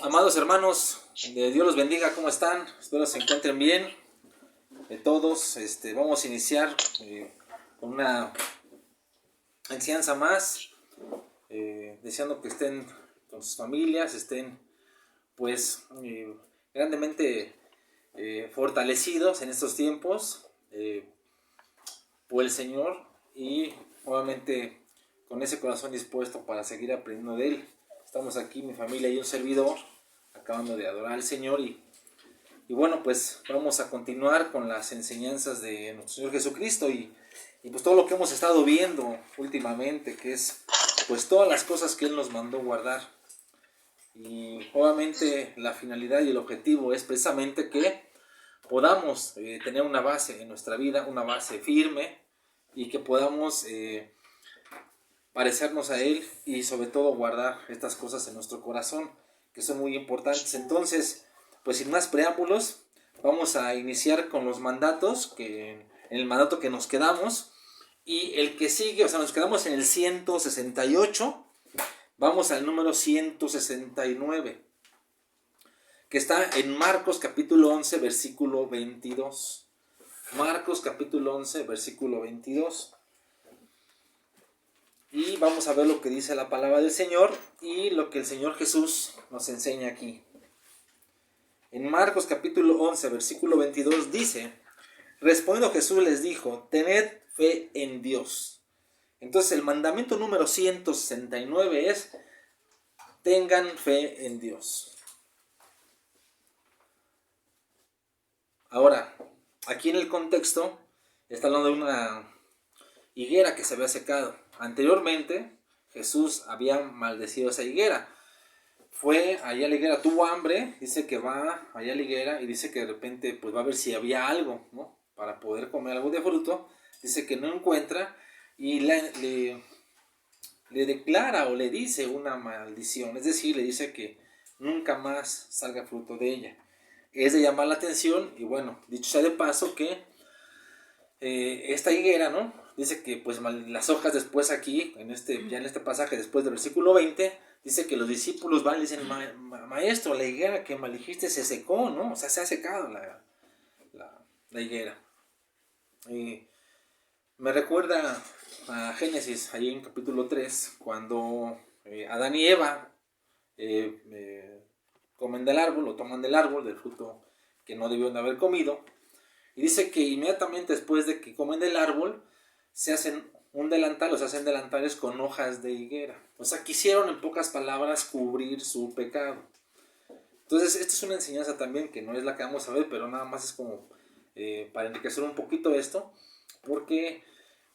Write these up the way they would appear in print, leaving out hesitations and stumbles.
Amados hermanos, Dios los bendiga, ¿cómo están? Espero se encuentren bien. Todos, vamos a iniciar con una enseñanza más, deseando que estén con sus familias, estén pues grandemente fortalecidos en estos tiempos por el Señor y obviamente con ese corazón dispuesto para seguir aprendiendo de Él. Estamos aquí, mi familia y un servidor, acabando de adorar al Señor y bueno, pues vamos a continuar con las enseñanzas de nuestro Señor Jesucristo y pues todo lo que hemos estado viendo últimamente, que es pues todas las cosas que Él nos mandó guardar. Y obviamente la finalidad y el objetivo es precisamente que podamos tener una base en nuestra vida, una base firme y que podamos parecernos a Él y sobre todo guardar estas cosas en nuestro corazón que son muy importantes. Entonces, pues sin más preámbulos, vamos a iniciar con los mandatos, en el mandato que nos quedamos y el que sigue, o sea, nos quedamos en el 168, vamos al número 169, que está en Marcos capítulo 11, versículo 22. Marcos capítulo 11, versículo 22. Y vamos a ver lo que dice la palabra del Señor y lo que el Señor Jesús nos enseña aquí. En Marcos capítulo 11, versículo 22 dice: respondiendo Jesús les dijo, tened fe en Dios. Entonces el mandamiento número 169 es: tengan fe en Dios. Ahora, aquí en el contexto está hablando de una higuera que se había secado. Anteriormente Jesús había maldecido esa higuera. Fue allá a la higuera, tuvo hambre, dice que va allá a la higuera y dice que de repente pues va a ver si había algo, ¿no? Para poder comer algo de fruto. Dice que no encuentra y le declara o le dice una maldición, es decir, le dice que nunca más salga fruto de ella. Es de llamar la atención y bueno, dicho sea de paso que esta higuera, ¿no? Dice que pues las hojas después aquí, ya en este pasaje después del versículo 20, dice que los discípulos van y dicen, maestro, la higuera que maldijiste se secó, ¿no? O sea, se ha secado la higuera. Y me recuerda a Génesis, ahí en capítulo 3, cuando Adán y Eva comen del árbol, o toman del árbol, del fruto que no debieron de haber comido. Y dice que inmediatamente después de que comen del árbol, se hacen un delantal, o se hacen delantales con hojas de higuera. O sea, quisieron en pocas palabras cubrir su pecado. Entonces, esta es una enseñanza también que no es la que vamos a ver, pero nada más es como para enriquecer un poquito esto, porque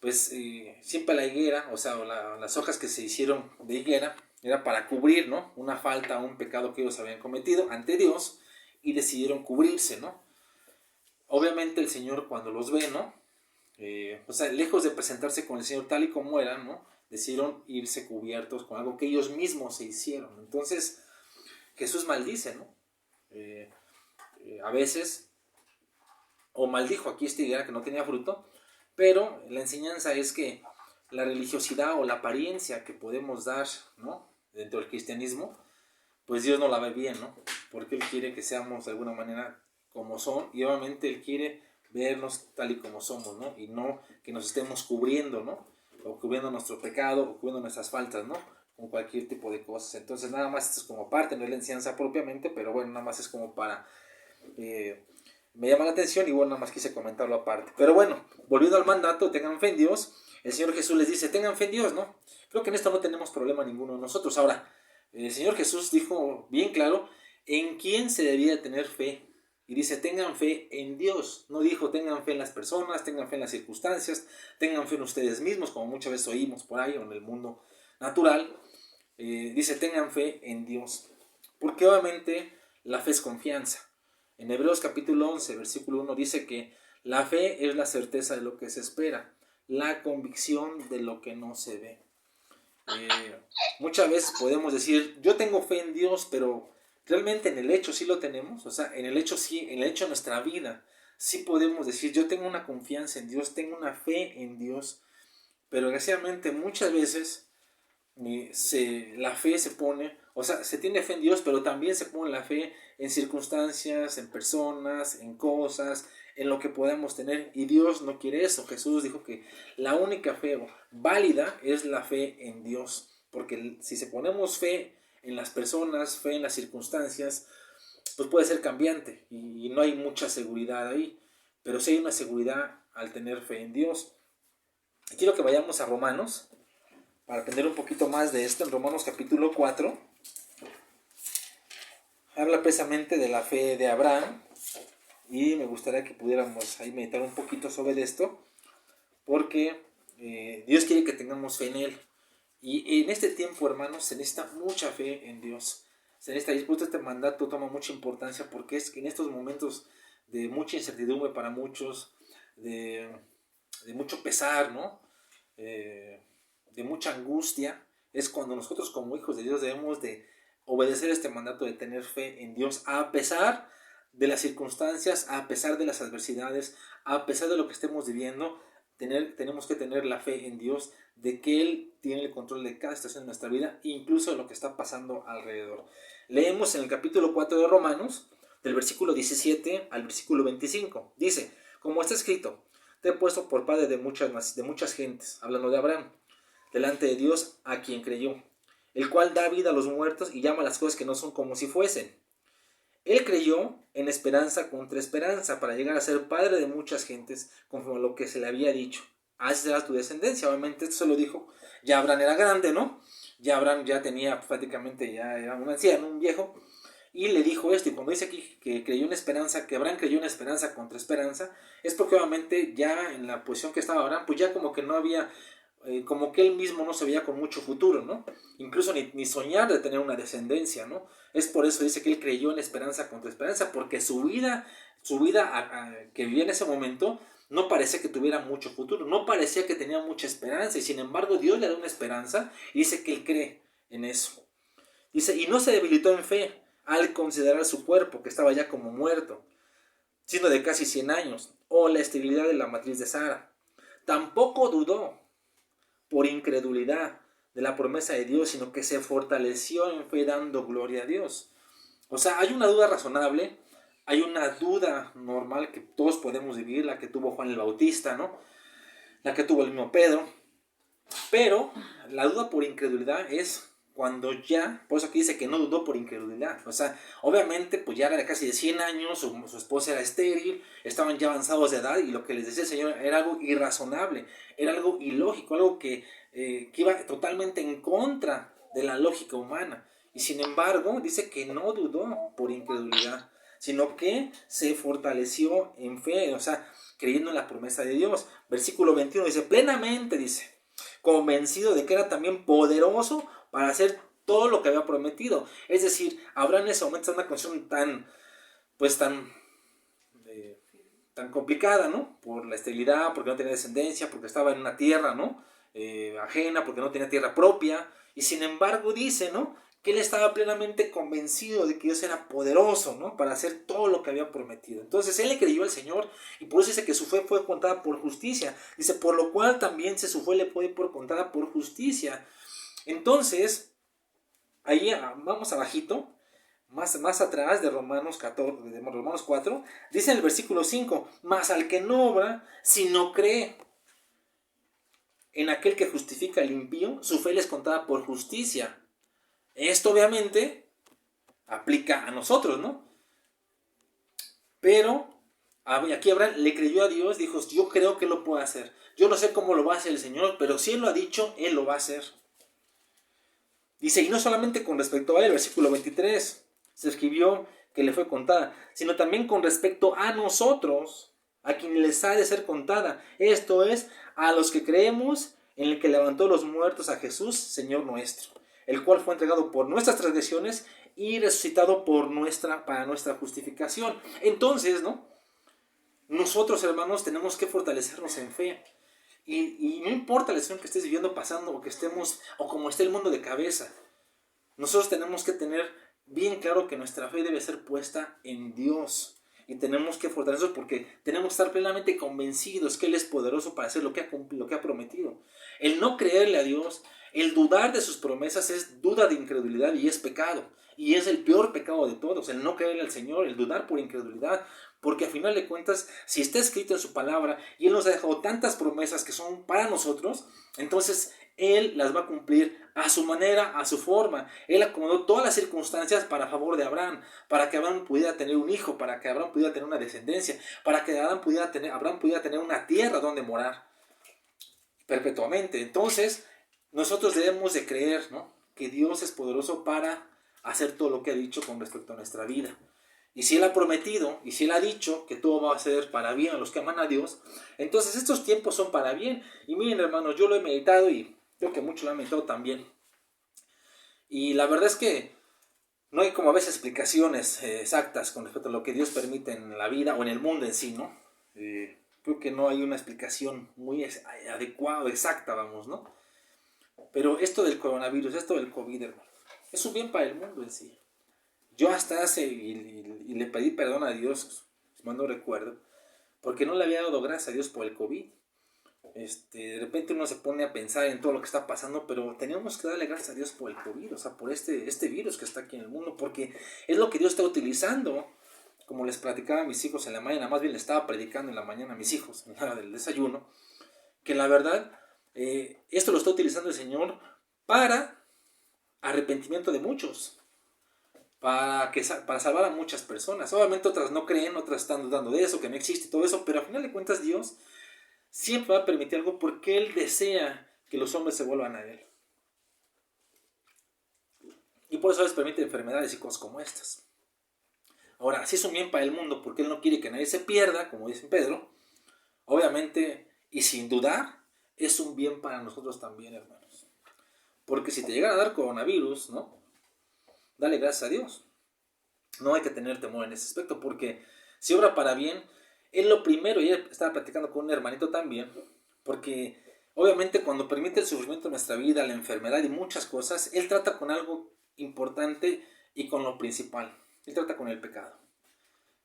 pues siempre la higuera, o sea, las hojas que se hicieron de higuera, era para cubrir, ¿no? Una falta, un pecado que ellos habían cometido ante Dios y decidieron cubrirse, ¿no? Obviamente el Señor cuando los ve, ¿no? O sea, lejos de presentarse con el Señor tal y como eran, ¿no? Decidieron irse cubiertos con algo que ellos mismos se hicieron. Entonces, Jesús maldice, ¿no? A veces, o maldijo aquí esta higuera que no tenía fruto, pero la enseñanza es que la religiosidad o la apariencia que podemos dar, ¿no? Dentro del cristianismo, pues Dios no la ve bien, ¿no? Porque Él quiere que seamos de alguna manera como son y obviamente Él quiere vernos tal y como somos, ¿no? Y no que nos estemos cubriendo, ¿no? O cubriendo nuestro pecado, o cubriendo nuestras faltas, ¿no? Con cualquier tipo de cosas. Entonces nada más esto es como parte, no es la enseñanza propiamente, pero bueno, nada más es como para... me llama la atención y bueno, nada más quise comentarlo aparte. Pero bueno, volviendo al mandato, tengan fe en Dios. El Señor Jesús les dice, tengan fe en Dios, ¿no? Creo que en esto no tenemos problema ninguno de nosotros. Ahora, el Señor Jesús dijo bien claro en quién se debía tener fe. Y dice, tengan fe en Dios. No dijo, tengan fe en las personas, tengan fe en las circunstancias, tengan fe en ustedes mismos, como muchas veces oímos por ahí o en el mundo natural. Dice, tengan fe en Dios. Porque obviamente la fe es confianza. En Hebreos capítulo 11, versículo 1 dice que la fe es la certeza de lo que se espera, la convicción de lo que no se ve. Muchas veces podemos decir, yo tengo fe en Dios, pero realmente en el hecho sí lo tenemos. O sea, en el hecho sí, en el hecho de nuestra vida, sí podemos decir, yo tengo una confianza en Dios, tengo una fe en Dios, pero desgraciadamente muchas veces la fe se pone, o sea, se tiene fe en Dios, pero también se pone la fe en circunstancias, en personas, en cosas, en lo que podamos tener, y Dios no quiere eso. Jesús dijo que la única fe válida es la fe en Dios, porque si se ponemos fe en las personas, fe en las circunstancias, pues puede ser cambiante y no hay mucha seguridad ahí, pero sí hay una seguridad al tener fe en Dios. Quiero que vayamos a Romanos para aprender un poquito más de esto. En Romanos capítulo 4 habla precisamente de la fe de Abraham, y me gustaría que pudiéramos ahí meditar un poquito sobre esto, porque Dios quiere que tengamos fe en Él. Y en este tiempo, hermanos, se necesita mucha fe en Dios. Se necesita, y por este mandato toma mucha importancia, porque es que en estos momentos de mucha incertidumbre para muchos, de mucho pesar, ¿no? De mucha angustia, es cuando nosotros como hijos de Dios debemos de obedecer este mandato de tener fe en Dios, a pesar de las circunstancias, a pesar de las adversidades, a pesar de lo que estemos viviendo. Tenemos que tener la fe en Dios, de que Él tiene el control de cada situación de nuestra vida, incluso de lo que está pasando alrededor. Leemos en el capítulo 4 de Romanos, del versículo 17 al versículo 25. Dice, como está escrito, te he puesto por padre de muchas gentes, hablando de Abraham, delante de Dios a quien creyó, el cual da vida a los muertos y llama a las cosas que no son como si fuesen. Él creyó en esperanza contra esperanza, para llegar a ser padre de muchas gentes, conforme a lo que se le había dicho. Así será tu descendencia. Obviamente esto se lo dijo, ya Abraham era grande, ¿no? Ya Abraham ya tenía prácticamente, ya era un anciano, un viejo, y le dijo esto. Y cuando dice aquí que creyó en esperanza, que Abraham creyó en esperanza contra esperanza, es porque obviamente ya en la posición que estaba Abraham, pues ya como que no había, como que él mismo no se veía con mucho futuro, ¿no? Incluso ni soñar de tener una descendencia, ¿no? Es por eso dice que él creyó en esperanza contra esperanza, porque su vida que vivía en ese momento no parecía que tuviera mucho futuro, no parecía que tenía mucha esperanza, y sin embargo Dios le da una esperanza y dice que él cree en eso. Dice, y no se debilitó en fe al considerar su cuerpo, que estaba ya como muerto, siendo de casi 100 años, o la esterilidad de la matriz de Sara. Tampoco dudó por incredulidad de la promesa de Dios, sino que se fortaleció en fe dando gloria a Dios. O sea, hay una duda razonable, hay una duda normal que todos podemos vivir, la que tuvo Juan el Bautista, ¿no? La que tuvo el mismo Pedro. Pero la duda por incredulidad es cuando ya, por eso aquí dice que no dudó por incredulidad. O sea, obviamente pues ya era de casi de 100 años, su esposa era estéril, estaban ya avanzados de edad, y lo que les decía el Señor era algo irrazonable, era algo ilógico, algo que iba totalmente en contra de la lógica humana. Y sin embargo dice que no dudó por incredulidad, sino que se fortaleció en fe, o sea, creyendo en la promesa de Dios. Versículo 21 dice, plenamente, dice, convencido de que era también poderoso para hacer todo lo que había prometido. Es decir, Abraham en ese momento está en una condición tan complicada, ¿no? Por la esterilidad, porque no tenía descendencia, porque estaba en una tierra, ¿no? Ajena, porque no tenía tierra propia. Y sin embargo dice, ¿no? Que él estaba plenamente convencido de que Dios era poderoso, ¿no? Para hacer todo lo que había prometido. Entonces él le creyó al Señor, y por eso dice que su fe fue contada por justicia. Dice, por lo cual también su fe le fue contada por justicia. Entonces, ahí vamos abajito, más atrás de Romanos 4, dice en el versículo 5, mas al que no obra, si no cree en aquel que justifica al impío, su fe le es contada por justicia. Esto obviamente aplica a nosotros, ¿no? Pero aquí Abraham le creyó a Dios, dijo, yo creo que lo puede hacer. Yo no sé cómo lo va a hacer el Señor, pero si Él lo ha dicho, Él lo va a hacer. Dice, y no solamente con respecto a Él, versículo 23, se escribió que le fue contada, sino también con respecto a nosotros, a quien les ha de ser contada. Esto es, a los que creemos en el que levantó los muertos a Jesús, Señor nuestro, el cual fue entregado por nuestras transgresiones y resucitado para nuestra justificación. Entonces, ¿no? Nosotros, hermanos, tenemos que fortalecernos en fe. Y no importa la situación que estés viviendo, pasando, o que estemos, o como esté el mundo de cabeza, nosotros tenemos que tener bien claro que nuestra fe debe ser puesta en Dios. Y tenemos que fortalecernos porque tenemos que estar plenamente convencidos que Él es poderoso para hacer lo que ha prometido. El no creerle a Dios, El dudar de sus promesas es duda de incredulidad y es pecado. Y es el peor pecado de todos, el no creer al Señor, el dudar por incredulidad. Porque a final de cuentas, si está escrito en su palabra y Él nos ha dejado tantas promesas que son para nosotros, entonces Él las va a cumplir a su manera, a su forma. Él acomodó todas las circunstancias para favor de Abraham, para que Abraham pudiera tener un hijo, para que Abraham pudiera tener una descendencia, para que Abraham pudiera tener una tierra donde morar perpetuamente. Entonces, nosotros debemos de creer, ¿no?, que Dios es poderoso para hacer todo lo que ha dicho con respecto a nuestra vida. Y si Él ha prometido, y si Él ha dicho que todo va a ser para bien a los que aman a Dios, entonces estos tiempos son para bien. Y miren, hermanos, yo lo he meditado y creo que muchos lo han meditado también. Y la verdad es que no hay como a veces explicaciones exactas con respecto a lo que Dios permite en la vida o en el mundo en sí, ¿no? Creo que no hay una explicación muy adecuada o exacta, vamos, ¿no? Pero esto del coronavirus, esto del COVID, hermano, es un bien para el mundo en sí. Yo hasta y le pedí perdón a Dios, si mal no recuerdo, porque no le había dado gracias a Dios por el COVID. De repente uno se pone a pensar en todo lo que está pasando, pero teníamos que darle gracias a Dios por el COVID, o sea, por este virus que está aquí en el mundo, porque es lo que Dios está utilizando. Como les platicaba a mis hijos en la mañana, más bien le estaba predicando en la mañana a mis hijos, en la hora del desayuno, que la verdad, esto lo está utilizando el Señor para arrepentimiento de muchos, para salvar a muchas personas. Obviamente otras no creen, otras están dudando de eso, que no existe y todo eso, pero al final de cuentas Dios siempre va a permitir algo porque Él desea que los hombres se vuelvan a Él. Y por eso les permite enfermedades y cosas como estas. Ahora, si es un bien para el mundo porque Él no quiere que nadie se pierda, como dice Pedro, obviamente y sin dudar, es un bien para nosotros también, hermanos. Porque si te llegara a dar coronavirus, ¿no?, dale gracias a Dios. No hay que tener temor en ese aspecto, porque si obra para bien, Él lo primero, y él estaba platicando con un hermanito también, porque obviamente cuando permite el sufrimiento en nuestra vida, la enfermedad y muchas cosas, Él trata con algo importante y con lo principal. Él trata con el pecado.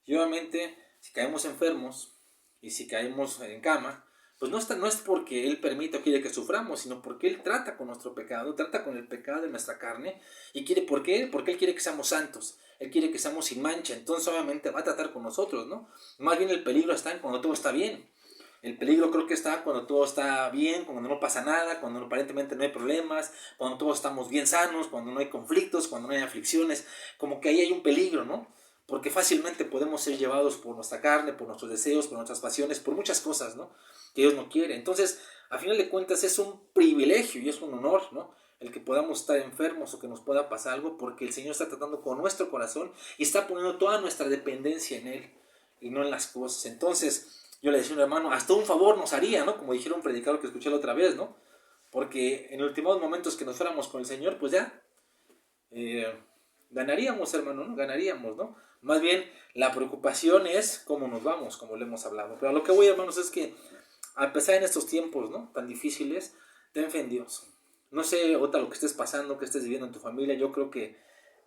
Y obviamente, si caemos enfermos y si caemos en cama, pues no es porque Él permite o quiere que suframos, sino porque Él trata con nuestro pecado, trata con el pecado de nuestra carne, y quiere, ¿por qué? Porque Él quiere que seamos santos, Él quiere que seamos sin mancha, entonces obviamente va a tratar con nosotros, ¿no? Más bien el peligro está en cuando todo está bien. El peligro creo que está cuando todo está bien, cuando no pasa nada, cuando aparentemente no hay problemas, cuando todos estamos bien sanos, cuando no hay conflictos, cuando no hay aflicciones, como que ahí hay un peligro, ¿no? Porque fácilmente podemos ser llevados por nuestra carne, por nuestros deseos, por nuestras pasiones, por muchas cosas, ¿no?, que Dios no quiere. Entonces, a final de cuentas, es un privilegio y es un honor, ¿no?, el que podamos estar enfermos o que nos pueda pasar algo, porque el Señor está tratando con nuestro corazón y está poniendo toda nuestra dependencia en Él y no en las cosas. Entonces, yo le decía a un hermano, hasta un favor nos haría, ¿no?, como dijeron un predicador que escuché la otra vez, ¿no?, porque en los últimos momentos que nos fuéramos con el Señor, pues ya, ganaríamos, hermano, ¿no? Ganaríamos, ¿no? Más bien, la preocupación es cómo nos vamos, como le hemos hablado. Pero a lo que voy, hermanos, es que a pesar en estos tiempos, ¿no?, tan difíciles, ten fe en Dios. No sé ahorita lo que estés pasando, que estés viviendo en tu familia. Yo creo que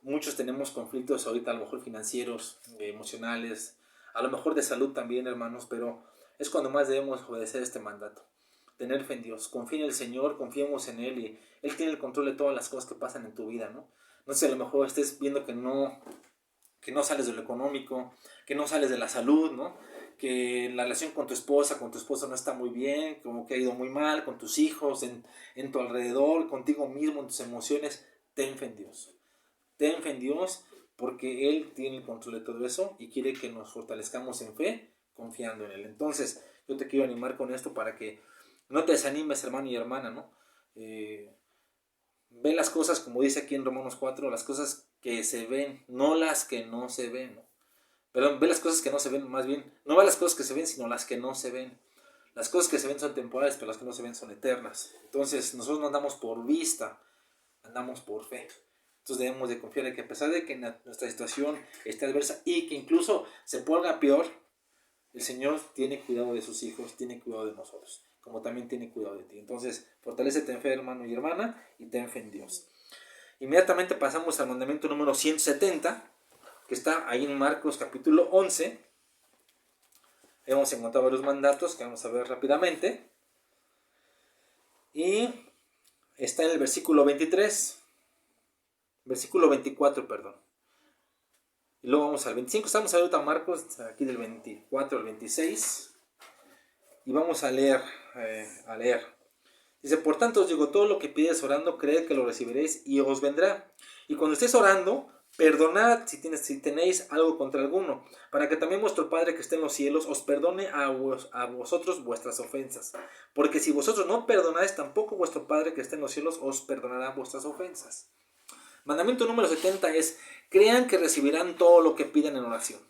muchos tenemos conflictos ahorita, a lo mejor financieros, emocionales, a lo mejor de salud también, hermanos, pero es cuando más debemos obedecer este mandato. Tener fe en Dios, confía en el Señor, confiemos en Él y Él tiene el control de todas las cosas que pasan en tu vida, ¿no? No sé, a lo mejor estés viendo que no sales de lo económico, que no sales de la salud, ¿no?, que la relación con tu esposo no está muy bien, como que ha ido muy mal, con tus hijos, en tu alrededor, contigo mismo, en tus emociones. Ten fe en Dios. Ten fe en Dios porque Él tiene el control de todo eso y quiere que nos fortalezcamos en fe confiando en Él. Entonces, yo te quiero animar con esto para que no te desanimes, hermano y hermana, ¿no? Ve las cosas, como dice aquí en Romanos 4, las cosas que se ven, no las que no se ven, ¿no? Perdón, ve las cosas que no se ven, más bien, no ve las cosas que se ven, sino las que no se ven. Las cosas que se ven son temporales, pero las que no se ven son eternas. Entonces, nosotros no andamos por vista, andamos por fe. Entonces debemos de confiar en que a pesar de que nuestra situación esté adversa y que incluso se ponga peor, el Señor tiene cuidado de sus hijos, tiene cuidado de nosotros, como también tiene cuidado de ti. Entonces, fortalécete en fe, hermano y hermana, y ten fe en Dios. Inmediatamente pasamos al mandamiento número 170, que está ahí en Marcos capítulo 11. Hemos encontrado varios mandatos que vamos a ver rápidamente. Y está en el versículo 23, versículo 24, perdón. Y luego vamos al 25, estamos ahorita Marcos, aquí del 24 al 26. Y vamos a leer. Dice, por tanto os digo, todo lo que pides orando, creed que lo recibiréis y os vendrá. Y cuando estéis orando, perdonad si tenéis algo contra alguno, para que también vuestro Padre que está en los cielos os perdone a vosotros vuestras ofensas. Porque si vosotros no perdonáis, tampoco vuestro Padre que está en los cielos os perdonará vuestras ofensas. Mandamiento número 70 es, crean que recibirán todo lo que piden en oración.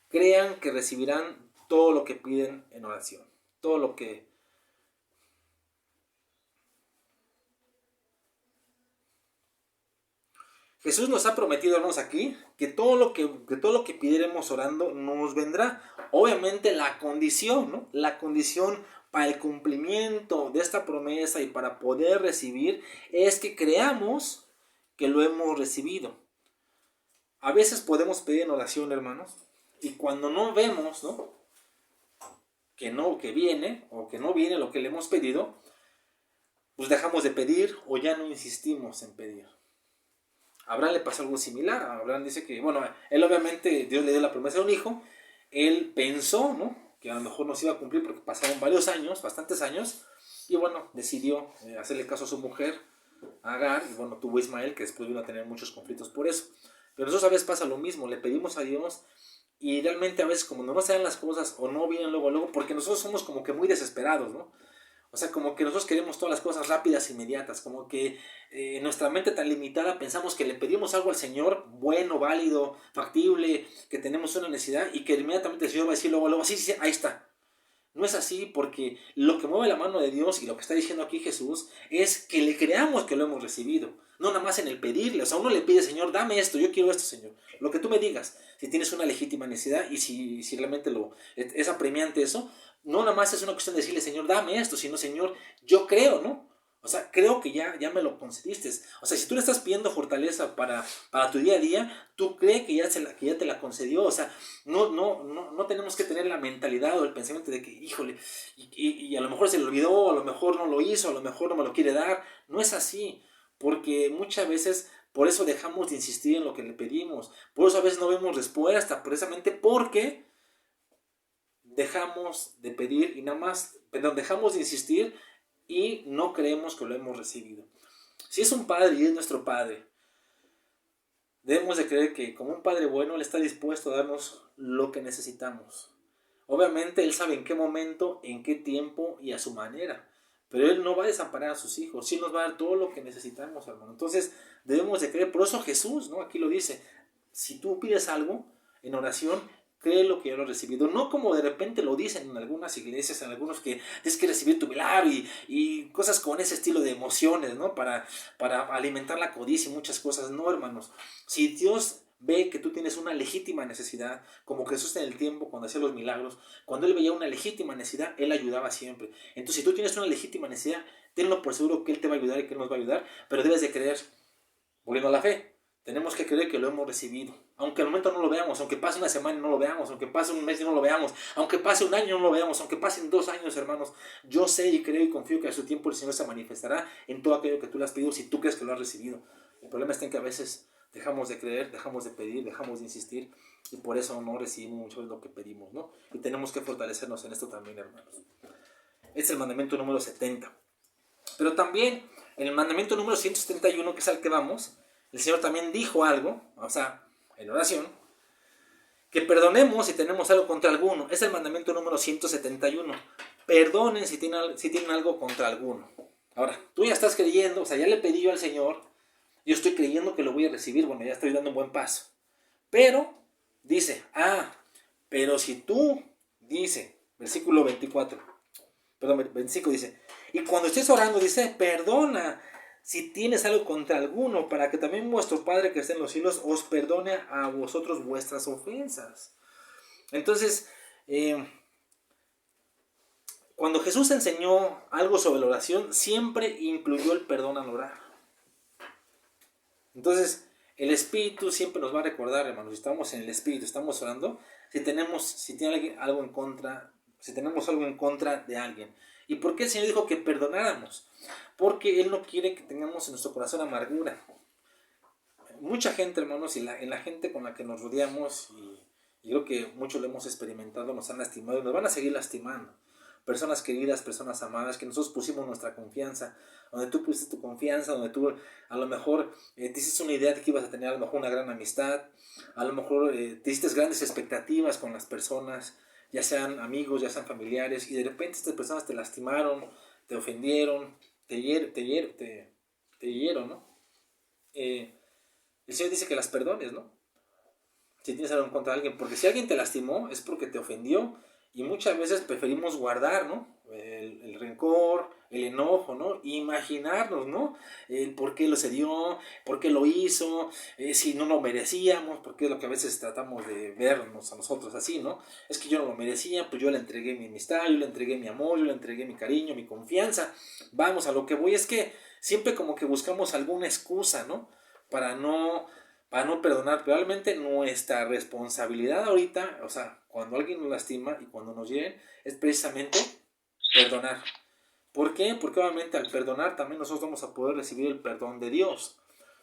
Crean que recibirán todo lo que piden en oración. Todo lo que... Jesús nos ha prometido, hermanos, aquí, que todo lo que pidiéramos orando nos vendrá. Obviamente la condición, ¿no? La condición para el cumplimiento de esta promesa y para poder recibir es que creamos que lo hemos recibido. A veces podemos pedir en oración, hermanos, y cuando no vemos, ¿no? Que viene o que no viene lo que le hemos pedido, pues dejamos de pedir o ya no insistimos en pedir. A Abraham le pasó algo similar. Abraham dice que, bueno, él obviamente, Dios le dio la promesa de un hijo. Él pensó, ¿no?, que a lo mejor no se iba a cumplir porque pasaron varios años, bastantes años. Y bueno, decidió hacerle caso a su mujer, Agar. Y bueno, tuvo Ismael, que después vino a tener muchos conflictos por eso. Pero nosotros a veces pasa lo mismo. Le pedimos a Dios y realmente a veces como no se dan las cosas o no vienen luego, porque nosotros somos como que muy desesperados, ¿no? O sea, como que nosotros queremos todas las cosas rápidas, inmediatas, como que nuestra mente tan limitada pensamos que le pedimos algo al Señor, bueno, válido, factible, que tenemos una necesidad y que inmediatamente el Señor va a decir luego, sí, sí, ahí está. No es así, porque lo que mueve la mano de Dios y lo que está diciendo aquí Jesús es que le creamos que lo hemos recibido. No nada más en el pedirle. O sea, uno le pide, Señor, dame esto, yo quiero esto, Señor. Lo que tú me digas, si tienes una legítima necesidad y si realmente es apremiante eso, no nada más es una cuestión de decirle, Señor, dame esto, sino, Señor, yo creo, ¿no? O sea, creo que ya me lo concediste. O sea, si tú le estás pidiendo fortaleza para tu día a día, tú crees que ya te la concedió. O sea, no tenemos que tener la mentalidad o el pensamiento de que, híjole, y a lo mejor se le olvidó, a lo mejor no lo hizo, a lo mejor no me lo quiere dar. No es así, porque muchas veces por eso dejamos de insistir en lo que le pedimos. Por eso a veces no vemos respuesta, precisamente porque dejamos de pedir y dejamos de insistir y no creemos que lo hemos recibido. Si es un padre y es nuestro padre, debemos de creer que como un padre bueno, Él está dispuesto a darnos lo que necesitamos. Obviamente Él sabe en qué momento, en qué tiempo y a su manera. Pero Él no va a desamparar a sus hijos. Sí nos va a dar todo lo que necesitamos, hermano. Entonces debemos de creer. Por eso Jesús, ¿no?, aquí lo dice. Si tú pides algo en oración, cree lo que yo lo he recibido. No como de repente lo dicen en algunas iglesias, en algunos que tienes que recibir tu milagro y cosas con ese estilo de emociones, ¿no? Para alimentar la codicia y muchas cosas. No, hermanos. Si Dios ve que tú tienes una legítima necesidad, como Jesús en el tiempo cuando hacía los milagros, cuando Él veía una legítima necesidad, Él ayudaba siempre. Entonces, si tú tienes una legítima necesidad, tenlo por seguro que Él te va a ayudar y que Él nos va a ayudar, pero debes de creer, volviendo a la fe. Tenemos que creer que lo hemos recibido. Aunque al momento no lo veamos, aunque pase una semana y no lo veamos, aunque pase un mes y no lo veamos, aunque pase un año y no lo veamos, aunque pasen 2 años, hermanos, yo sé y creo y confío que a su tiempo el Señor se manifestará en todo aquello que tú le has pedido si tú crees que lo has recibido. El problema está en que a veces dejamos de creer, dejamos de pedir, dejamos de insistir y por eso no recibimos mucho de lo que pedimos, ¿no? Y tenemos que fortalecernos en esto también, hermanos. Este es el mandamiento número 70. Pero también en el mandamiento número 171, que es al que vamos, el Señor también dijo algo, o sea, en oración, que perdonemos si tenemos algo contra alguno. Es el mandamiento número 171. Perdonen si tienen algo contra alguno. Ahora, tú ya estás creyendo, o sea, ya le pedí yo al Señor, yo estoy creyendo que lo voy a recibir, bueno, ya estoy dando un buen paso. Pero, dice, pero si tú, dice, versículo 24, perdón, 25 dice, y cuando estés orando, dice, perdona si tienes algo contra alguno, para que también vuestro Padre que está en los cielos os perdone a vosotros vuestras ofensas. Entonces, cuando Jesús enseñó algo sobre la oración, siempre incluyó el perdón al orar. Entonces, el Espíritu siempre nos va a recordar, hermanos, si estamos en el Espíritu, estamos orando, si tiene alguien algo en contra si tenemos algo en contra de alguien. ¿Y por qué el Señor dijo que perdonáramos? Porque Él no quiere que tengamos en nuestro corazón amargura. Mucha gente, hermanos, y en la gente con la que nos rodeamos, y creo que muchos lo hemos experimentado, nos han lastimado y nos van a seguir lastimando. Personas queridas, personas amadas, que nosotros pusimos nuestra confianza, donde tú pusiste tu confianza, donde tú a lo mejor te hiciste una idea de que ibas a tener a lo mejor una gran amistad, a lo mejor te hiciste grandes expectativas con las personas, ya sean amigos, ya sean familiares, y de repente estas personas te lastimaron, te ofendieron, te hirieron, ¿no? El Señor dice que las perdones, ¿no? Si tienes algo en contra de alguien, porque si alguien te lastimó es porque te ofendió, y muchas veces preferimos guardar, ¿no? El rencor, el enojo, ¿no? Imaginarnos, ¿no? El por qué lo cedió, por qué lo hizo, si no lo merecíamos, porque es lo que a veces tratamos de vernos a nosotros así, ¿no? Es que yo no lo merecía, pues yo le entregué mi amistad, yo le entregué mi amor, yo le entregué mi cariño, mi confianza. Vamos, a lo que voy es que siempre como que buscamos alguna excusa, ¿no? Para no perdonar. Realmente nuestra responsabilidad ahorita, o sea, cuando alguien nos lastima y cuando nos hieren, es precisamente perdonar. ¿Por qué? Porque obviamente al perdonar también nosotros vamos a poder recibir el perdón de Dios.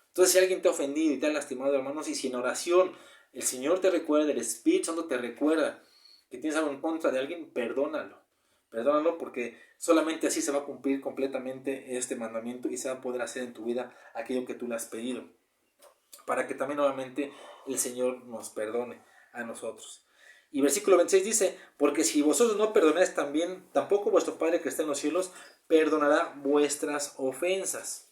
Entonces, si alguien te ha ofendido y te ha lastimado, hermanos, y si en oración el Señor te recuerda, el Espíritu Santo te recuerda que tienes algo en contra de alguien, perdónalo. Perdónalo, porque solamente así se va a cumplir completamente este mandamiento y se va a poder hacer en tu vida aquello que tú le has pedido, para que también nuevamente el Señor nos perdone a nosotros. Y versículo 26 dice, porque si vosotros no perdonáis también, tampoco vuestro Padre que está en los cielos perdonará vuestras ofensas.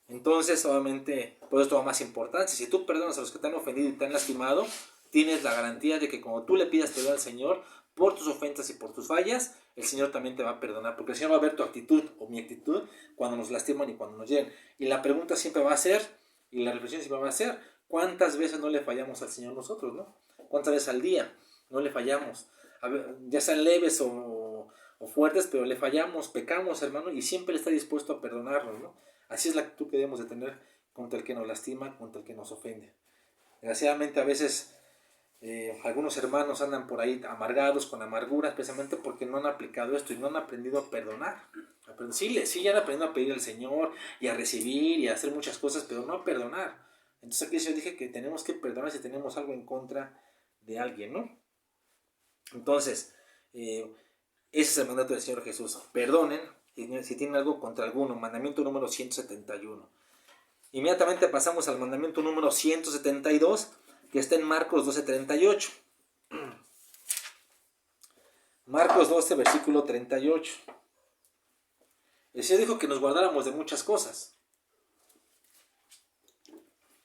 Entonces, obviamente, por esto va más importancia. Si tú perdonas a los que te han ofendido y te han lastimado, tienes la garantía de que cuando tú le pidas perdón al Señor por tus ofensas y por tus fallas, el Señor también te va a perdonar, porque el Señor va a ver tu actitud o mi actitud cuando nos lastiman y cuando nos hieren. Y la pregunta siempre va a ser, y la reflexión siempre va a ser, ¿cuántas veces no le fallamos al Señor nosotros, no? ¿Cuántas veces al día no le fallamos? A ver, ya sean leves o fuertes, pero le fallamos, pecamos, hermano, y siempre Él está dispuesto a perdonarnos, ¿no? Así es la actitud que debemos de tener contra el que nos lastima, contra el que nos ofende. Desgraciadamente a veces algunos hermanos andan por ahí amargados, con amarguras, precisamente porque no han aplicado esto y no han aprendido a perdonar. Sí, ya han aprendido a pedir al Señor y a recibir y a hacer muchas cosas, pero no a perdonar. Entonces aquí yo dije que tenemos que perdonar si tenemos algo en contra de alguien, ¿no? Entonces, ese es el mandato del Señor Jesús. Perdonen si tienen algo contra alguno. Mandamiento número 171. Inmediatamente pasamos al mandamiento número 172, que está en Marcos 12:38. Marcos 12, versículo 38. El Señor dijo que nos guardáramos de muchas cosas.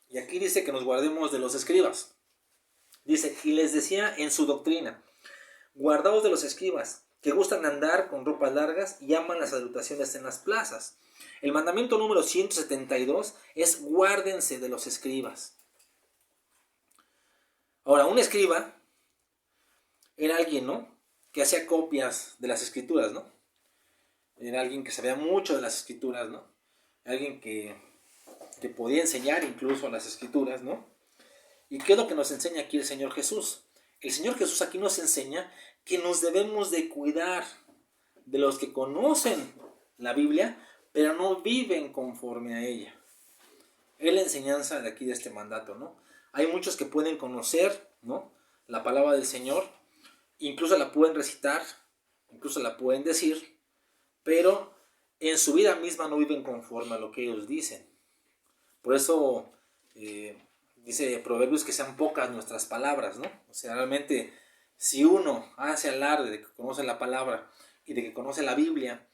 Y aquí dice que nos guardemos de los escribas. Dice, y les decía en su doctrina, guardaos de los escribas, que gustan andar con ropas largas y aman las salutaciones en las plazas. El mandamiento número 172 es guárdense de los escribas. Ahora, un escriba era alguien, ¿no?, que hacía copias de las escrituras, ¿no? Era alguien que sabía mucho de las escrituras, ¿no? Alguien que podía enseñar incluso las escrituras, ¿no? ¿Y qué es lo que nos enseña aquí el Señor Jesús? El Señor Jesús aquí nos enseña que nos debemos de cuidar de los que conocen la Biblia, pero no viven conforme a ella. Es la enseñanza de aquí de este mandato, ¿no? Hay muchos que pueden conocer, ¿no?, la palabra del Señor, incluso la pueden recitar, incluso la pueden decir, pero en su vida misma no viven conforme a lo que ellos dicen. Por eso dice Proverbios que sean pocas nuestras palabras, ¿no? O sea, realmente, si uno hace alarde de que conoce la palabra y de que conoce la Biblia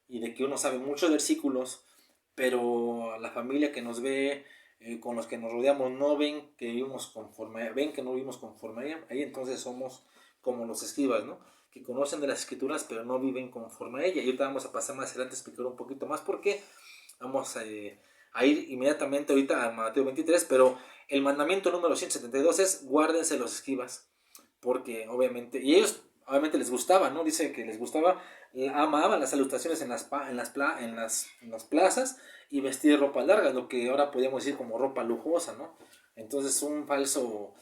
y de que uno sabe muchos versículos, pero la familia que nos ve, con los que nos rodeamos, no ven que vivimos conforme, ven que no vivimos conforme a ella, ahí entonces somos como los escribas, ¿no?, que conocen de las escrituras pero no viven conforme a ella. Y ahorita vamos a pasar más adelante a explicar un poquito más por qué. Vamos a ir inmediatamente ahorita a Mateo 23, pero el mandamiento número 172 es guárdense los escribas, porque obviamente, y ellos obviamente les gustaba, ¿no? Dice que les gustaba, amaban las salutaciones en las plazas y vestir ropa larga, lo que ahora podríamos decir como ropa lujosa, ¿no? Entonces un falso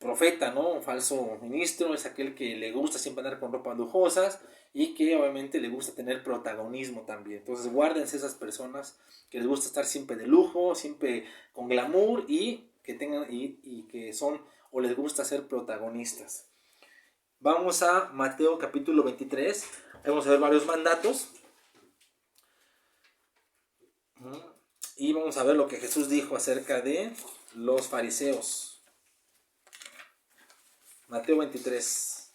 profeta, ¿no? Un falso ministro es aquel que le gusta siempre andar con ropas lujosas y que obviamente le gusta tener protagonismo también. Entonces guárdense esas personas que les gusta estar siempre de lujo, siempre con glamour y que tengan y que son o les gusta ser protagonistas. Vamos a Mateo capítulo 23. Vamos a ver varios mandatos. Y vamos a ver lo que Jesús dijo acerca de los fariseos. Mateo 23.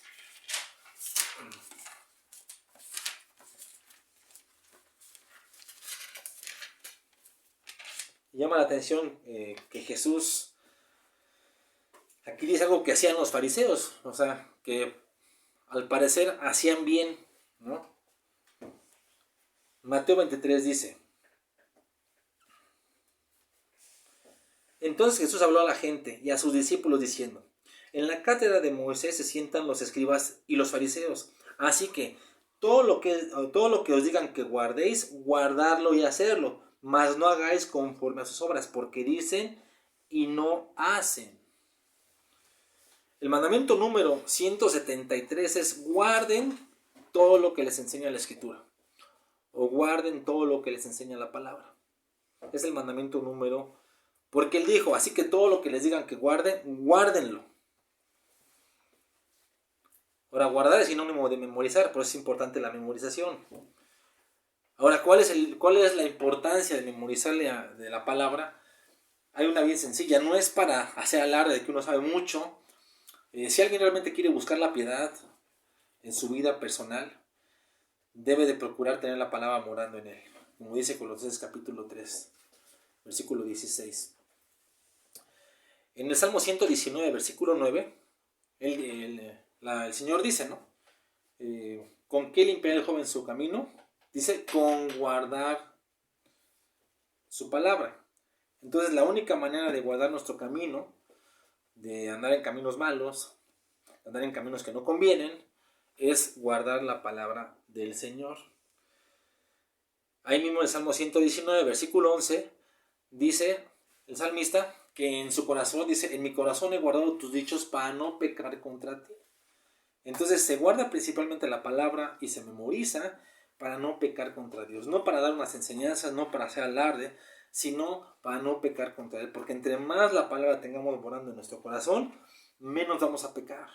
Llama la atención que Jesús aquí dice algo que hacían los fariseos, o sea, que al parecer hacían bien, ¿no? Mateo 23 dice: Entonces Jesús habló a la gente y a sus discípulos diciendo: En la cátedra de Moisés se sientan los escribas y los fariseos, así que todo lo que os digan que guardéis, guardadlo y hacerlo, mas no hagáis conforme a sus obras, porque dicen y no hacen. El mandamiento número 173 es: guarden todo lo que les enseña la Escritura, o guarden todo lo que les enseña la palabra. Es el mandamiento número, porque él dijo, así que todo lo que les digan que guarden, guárdenlo. Ahora, guardar es sinónimo de memorizar, por eso es importante la memorización. Ahora, ¿cuál es la importancia de memorizarle de la palabra? Hay una bien sencilla, no es para hacer alarde de que uno sabe mucho. Si alguien realmente quiere buscar la piedad en su vida personal, debe de procurar tener la palabra morando en él, como dice Colosenses capítulo 3, versículo 16. En el Salmo 119, versículo 9, el Señor dice, ¿no? ¿Con qué limpiará el joven su camino? Dice, con guardar su palabra. Entonces, la única manera de guardar nuestro camino, de andar en caminos malos, de andar en caminos que no convienen, es guardar la palabra del Señor. Ahí mismo en el Salmo 119, versículo 11, dice el salmista que en su corazón, dice, en mi corazón he guardado tus dichos para no pecar contra ti. Entonces se guarda principalmente la palabra y se memoriza para no pecar contra Dios, no para dar unas enseñanzas, no para hacer alarde, sino para no pecar contra Él, porque entre más la palabra tengamos morando en nuestro corazón, menos vamos a pecar,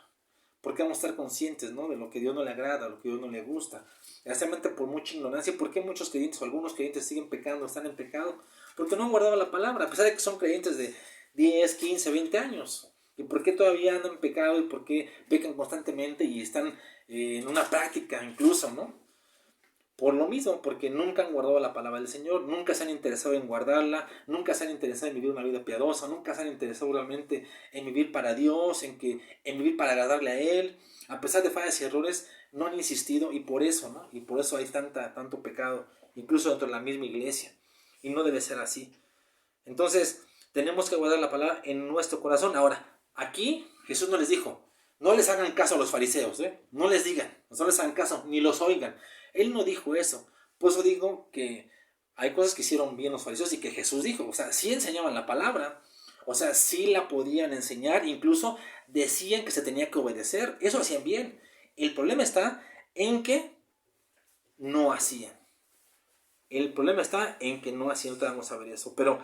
porque vamos a estar conscientes, ¿no?, de lo que Dios no le agrada, lo que Dios no le gusta, especialmente por mucha ignorancia. ¿Por qué muchos creyentes o algunos creyentes siguen pecando, están en pecado? Porque no han guardado la palabra, a pesar de que son creyentes de 10, 15, 20 años. ¿Y por qué todavía andan en pecado? ¿Y por qué pecan constantemente y están en una práctica incluso, ¿no? Por lo mismo, porque nunca han guardado la palabra del Señor, nunca se han interesado en guardarla, nunca se han interesado en vivir una vida piadosa, nunca se han interesado realmente en vivir para Dios, en vivir para agradarle a Él. A pesar de fallas y errores, no han insistido, y por eso, ¿no? Y por eso hay tanto pecado, incluso dentro de la misma iglesia. Y no debe ser así. Entonces, tenemos que guardar la palabra en nuestro corazón. Ahora, aquí Jesús no les dijo, no les hagan caso a los fariseos, no les digan, no les hagan caso, ni los oigan. Él no dijo eso. Por eso digo que hay cosas que hicieron bien los fariseos y que Jesús dijo. O sea, sí enseñaban la palabra. O sea, sí la podían enseñar. Incluso decían que se tenía que obedecer. Eso hacían bien. El problema está en que no hacían. El problema está en que no hacían. Ahorita vamos a ver eso. Pero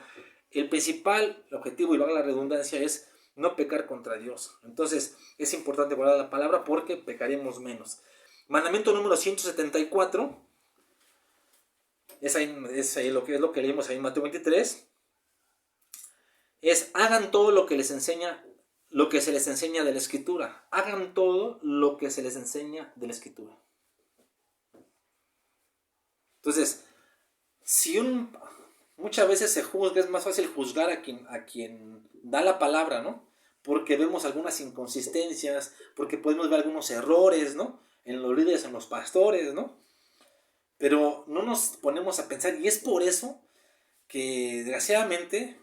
el principal objetivo, y valga la redundancia, es no pecar contra Dios. Entonces es importante guardar la palabra porque pecaremos menos. Mandamiento número 174, es lo que leímos ahí en Mateo 23, es hagan todo lo que les enseña, lo que se les enseña de la Escritura. Hagan todo lo que se les enseña de la Escritura. Entonces, muchas veces se juzga, es más fácil juzgar a quien da la palabra, ¿no? Porque vemos algunas inconsistencias, porque podemos ver algunos errores, ¿no?, en los líderes, en los pastores, ¿no? Pero no nos ponemos a pensar, y es por eso que desgraciadamente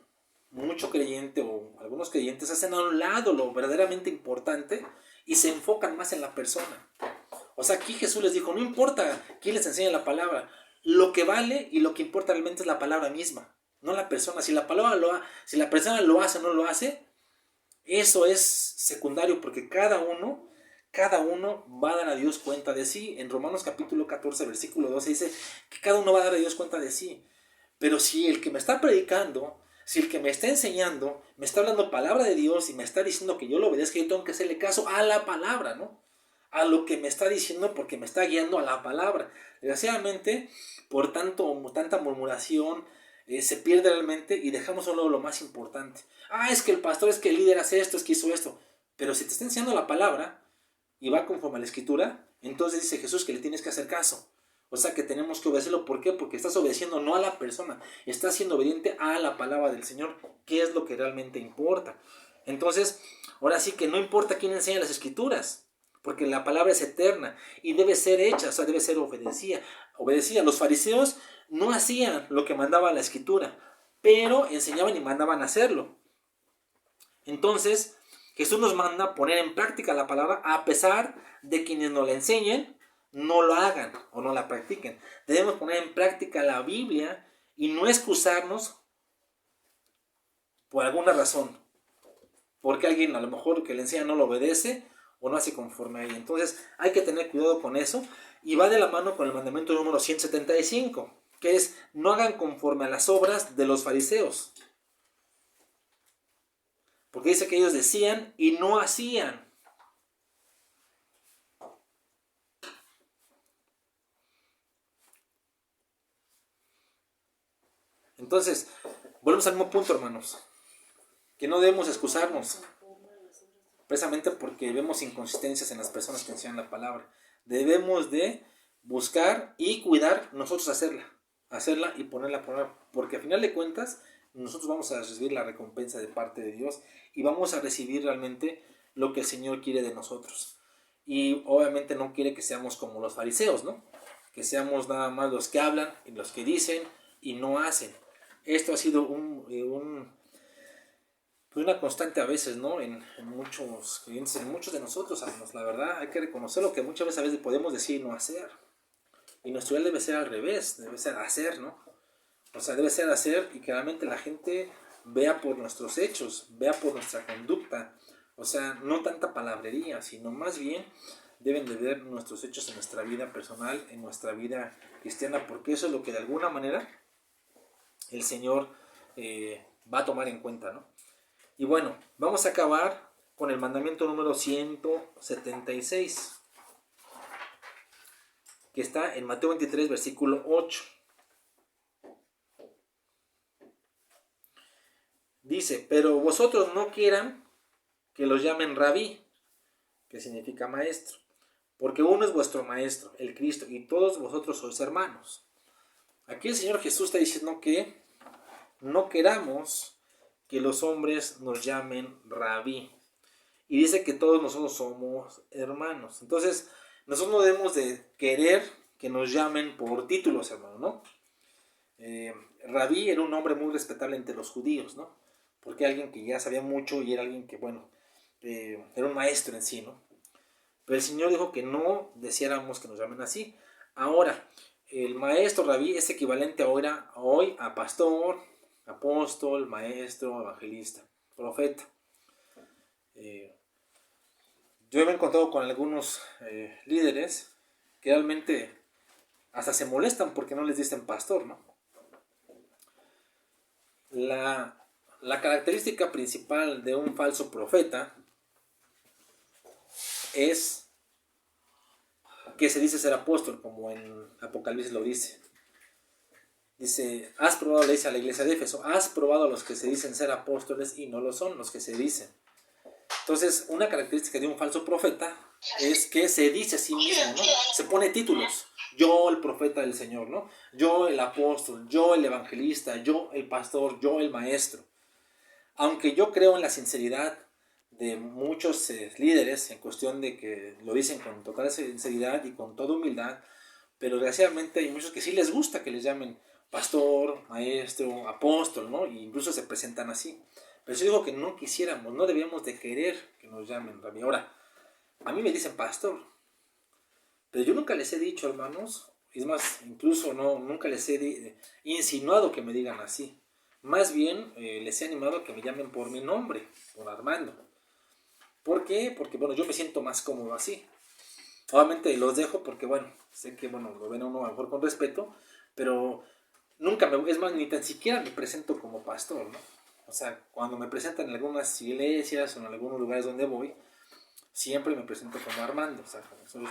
mucho creyente o algunos creyentes hacen a un lado lo verdaderamente importante y se enfocan más en la persona. O sea, aquí Jesús les dijo, no importa quién les enseña la palabra, lo que vale y lo que importa realmente es la palabra misma, no la persona. Si la persona lo hace o no lo hace, Eso es secundario porque cada uno va a dar a Dios cuenta de sí. En Romanos capítulo 14, versículo 12 dice que cada uno va a dar a Dios cuenta de sí. Pero si el que me está predicando, si el que me está enseñando, me está hablando palabra de Dios y me está diciendo que yo lo obedezca, yo tengo que hacerle caso a la palabra, ¿no? A lo que me está diciendo porque me está guiando a la palabra. Desgraciadamente, por tanta murmuración, se pierde realmente y dejamos solo lo más importante. Es que el pastor, es que el líder hace esto, es que hizo esto. Pero si te está enseñando la palabra y va conforme a la escritura, entonces dice Jesús que le tienes que hacer caso. O sea que tenemos que obedecerlo. ¿Por qué? Porque estás obedeciendo no a la persona, estás siendo obediente a la palabra del Señor, que es lo que realmente importa. Entonces, ahora sí que no importa quién enseña las escrituras, porque la palabra es eterna y debe ser hecha, o sea, debe ser obedecida. Los fariseos no hacían lo que mandaba la escritura, pero enseñaban y mandaban a hacerlo. Entonces, Jesús nos manda poner en práctica la palabra a pesar de quienes no la enseñen, no lo hagan o no la practiquen. Debemos poner en práctica la Biblia y no excusarnos por alguna razón, porque alguien a lo mejor que le enseña no lo obedece o no hace conforme a ella. Entonces hay que tener cuidado con eso y va de la mano con el mandamiento número 175, que es no hagan conforme a las obras de los fariseos. Porque dice que ellos decían y no hacían. Entonces, volvemos al mismo punto, hermanos, que no debemos excusarnos, precisamente porque vemos inconsistencias en las personas que enseñan la palabra. Debemos de buscar y cuidar nosotros hacerla y ponerla por obra, porque al final de cuentas nosotros vamos a recibir la recompensa de parte de Dios y vamos a recibir realmente lo que el Señor quiere de nosotros. Y obviamente no quiere que seamos como los fariseos, ¿no? Que seamos nada más los que hablan y los que dicen y no hacen. Esto ha sido una constante a veces, ¿no? En muchos creyentes, en muchos de nosotros, hermanos. La verdad, hay que reconocerlo que muchas veces a veces podemos decir y no hacer. Y nuestro ideal debe ser al revés, debe ser hacer, ¿no? O sea, debe ser hacer y que realmente la gente vea por nuestros hechos, vea por nuestra conducta. O sea, no tanta palabrería, sino más bien deben de ver nuestros hechos en nuestra vida personal, en nuestra vida cristiana, porque eso es lo que de alguna manera el Señor va a tomar en cuenta, ¿no? Y bueno, vamos a acabar con el mandamiento número 176, que está en Mateo 23, versículo 8. Dice, pero vosotros no quieran que los llamen rabí, que significa maestro, porque uno es vuestro maestro, el Cristo, y todos vosotros sois hermanos. Aquí el Señor Jesús está diciendo que no queramos que los hombres nos llamen rabí. Y dice que todos nosotros somos hermanos. Entonces, nosotros no debemos de querer que nos llamen por títulos, hermano, ¿no? Rabí era un nombre muy respetable entre los judíos, ¿no? Porque alguien que ya sabía mucho y era alguien que, bueno, era un maestro en sí, ¿no? Pero el Señor dijo que no deseáramos que nos llamen así. Ahora, el maestro rabí es equivalente ahora, hoy a pastor, apóstol, maestro, evangelista, profeta. Yo me he encontrado con algunos líderes que realmente hasta se molestan porque no les dicen pastor, ¿no? La característica principal de un falso profeta es que se dice ser apóstol, como en Apocalipsis lo dice. Dice, has probado, le dice a la iglesia de Éfeso, has probado a los que se dicen ser apóstoles y no lo son, los que se dicen. Entonces, una característica de un falso profeta es que se dice a sí mismo, ¿no? Se pone títulos. Yo el profeta del Señor, ¿no? Yo el apóstol, yo el evangelista, yo el pastor, yo el maestro. Aunque yo creo en la sinceridad de muchos líderes, en cuestión de que lo dicen con total sinceridad y con toda humildad, pero desgraciadamente hay muchos que sí les gusta que les llamen pastor, maestro, apóstol, ¿no? E incluso se presentan así. Pero yo digo que no quisiéramos, no debíamos de querer que nos llamen rabí. Ahora, a mí me dicen pastor, pero yo nunca les he dicho, hermanos, es más, incluso nunca les he insinuado que me digan así. Más bien les he animado a que me llamen por mi nombre, por Armando. ¿Por qué? Porque, bueno, yo me siento más cómodo así. Obviamente los dejo porque, bueno, sé que, bueno, lo ven a uno a lo mejor con respeto, pero nunca es más, ni tan siquiera me presento como pastor, ¿no? O sea, cuando me presentan en algunas iglesias o en algunos lugares donde voy, siempre me presento como Armando, o sea,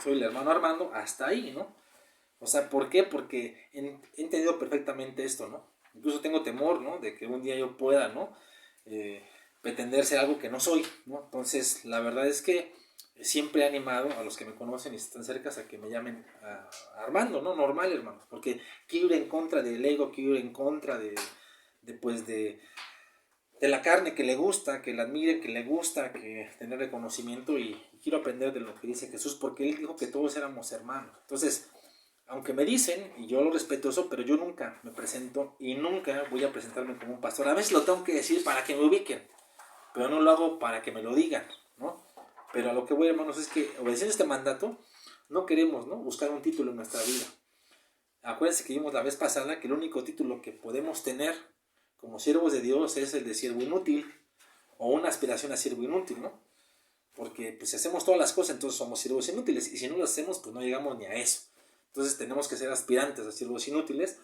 soy el hermano Armando, hasta ahí, ¿no? O sea, ¿por qué? Porque he entendido perfectamente esto, ¿no? Incluso tengo temor, ¿no? De que un día yo pueda, ¿no? Eh, pretender ser algo que no soy, ¿no? Entonces, la verdad es que siempre he animado a los que me conocen y están cerca a que me llamen a Armando, ¿no? Normal, hermanos, porque quiero ir en contra del ego, quiero ir en contra pues de la carne que le gusta, que la admire, que le gusta, que tener reconocimiento y quiero aprender de lo que dice Jesús, porque Él dijo que todos éramos hermanos. Entonces, aunque me dicen, y yo lo respeto eso, pero yo nunca me presento y nunca voy a presentarme como un pastor. A veces lo tengo que decir para que me ubiquen, pero no lo hago para que me lo digan, ¿no? Pero a lo que voy, hermanos, es que obedeciendo este mandato, no queremos, ¿no?, buscar un título en nuestra vida. Acuérdense que vimos la vez pasada que el único título que podemos tener como siervos de Dios es el de siervo inútil o una aspiración a siervo inútil, ¿no? Porque pues si hacemos todas las cosas, entonces somos siervos inútiles y si no lo hacemos, pues no llegamos ni a eso. Entonces tenemos que ser aspirantes a siervos inútiles,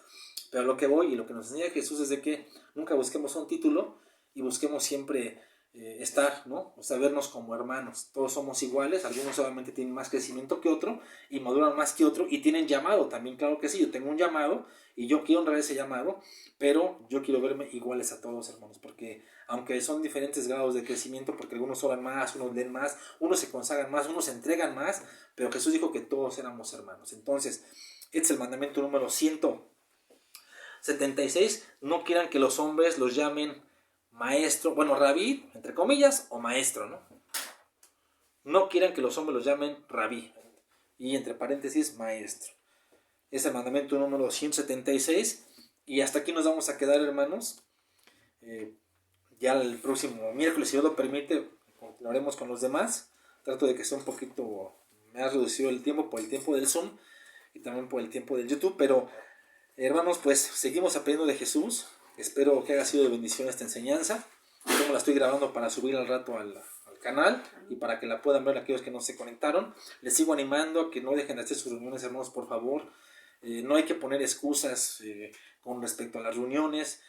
pero lo que voy y lo que nos enseña Jesús es de que nunca busquemos un título y busquemos siempre estar, ¿no? O sea, vernos como hermanos. Todos somos iguales, algunos obviamente tienen más crecimiento que otro y maduran más que otro y tienen llamado también, claro que sí, yo tengo un llamado y yo quiero honrar ese llamado, pero yo quiero verme iguales a todos, hermanos, porque aunque son diferentes grados de crecimiento, porque algunos oran más, unos leen más, unos se consagran más, unos se entregan más, pero Jesús dijo que todos éramos hermanos. Entonces, este es el mandamiento número 176, no quieran que los hombres los llamen maestro, bueno, rabí, entre comillas, o maestro, ¿no? No quieran que los hombres los llamen rabí, y entre paréntesis, maestro. Es el mandamiento número 176, y hasta aquí nos vamos a quedar, hermanos. Ya el próximo miércoles, si Dios lo permite, continuaremos con los demás. Trato de que sea un poquito, me ha reducido el tiempo por el tiempo del Zoom, y también por el tiempo del YouTube, pero hermanos, pues seguimos aprendiendo de Jesús. Espero que haya sido de bendición esta enseñanza. Yo la estoy grabando para subir al rato al canal y para que la puedan ver aquellos que no se conectaron. Les sigo animando a que no dejen de hacer sus reuniones, hermanos, por favor. No hay que poner excusas con respecto a las reuniones.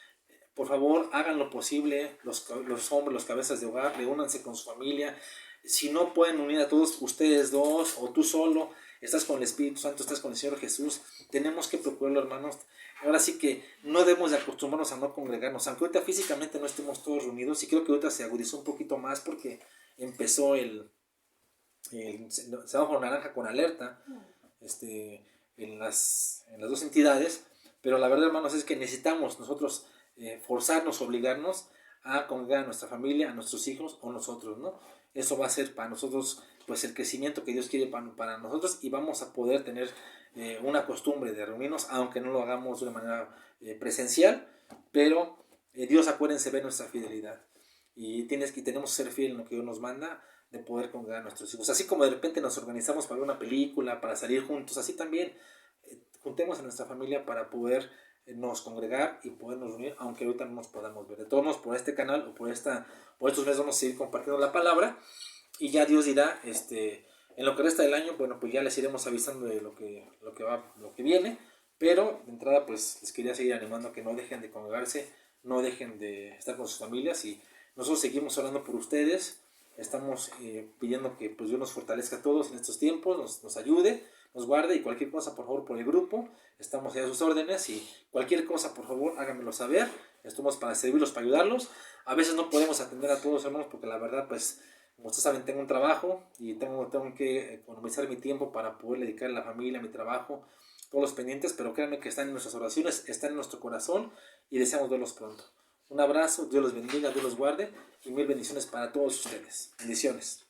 Por favor, hagan lo posible. Los hombres, los cabezas de hogar, reúnanse con su familia. Si no pueden unir a todos ustedes dos o tú solo, estás con el Espíritu Santo, estás con el Señor Jesús, tenemos que procurarlo, hermanos. Ahora sí que no debemos de acostumbrarnos a no congregarnos, aunque ahorita físicamente no estemos todos reunidos, y creo que ahorita se agudizó un poquito más porque empezó el semáforo naranja con alerta en las dos entidades, pero la verdad, hermanos, es que necesitamos nosotros forzarnos, obligarnos a congregar a nuestra familia, a nuestros hijos o nosotros, ¿no? Eso va a ser para nosotros pues el crecimiento que Dios quiere para nosotros, y vamos a poder tener una costumbre de reunirnos, aunque no lo hagamos de una manera presencial, pero Dios, acuérdense, ve nuestra fidelidad y tenemos que ser fieles en lo que Dios nos manda, de poder congregar a nuestros hijos. Así como de repente nos organizamos para ver una película, para salir juntos, así también juntemos a nuestra familia para poder nos congregar y podernos reunir, aunque ahorita no nos podamos ver. De todos modos, por este canal o por estos meses vamos a seguir compartiendo la palabra, y ya Dios dirá, en lo que resta del año, bueno, pues ya les iremos avisando de lo que viene, pero de entrada pues les quería seguir animando a que no dejen de congregarse, no dejen de estar con sus familias, y nosotros seguimos orando por ustedes. Estamos pidiendo que pues Dios nos fortalezca a todos en estos tiempos, nos ayude, nos guarde, y cualquier cosa, por favor, por el grupo, estamos ahí a sus órdenes, y cualquier cosa, por favor, háganmelo saber. Estamos para servirlos, para ayudarlos. A veces no podemos atender a todos, hermanos, porque la verdad, pues, como ustedes saben, tengo un trabajo y tengo que economizar mi tiempo para poder dedicar a la familia, a mi trabajo, todos los pendientes, pero créanme que están en nuestras oraciones, están en nuestro corazón, y deseamos verlos pronto. Un abrazo, Dios los bendiga, Dios los guarde, y mil bendiciones para todos ustedes. Bendiciones.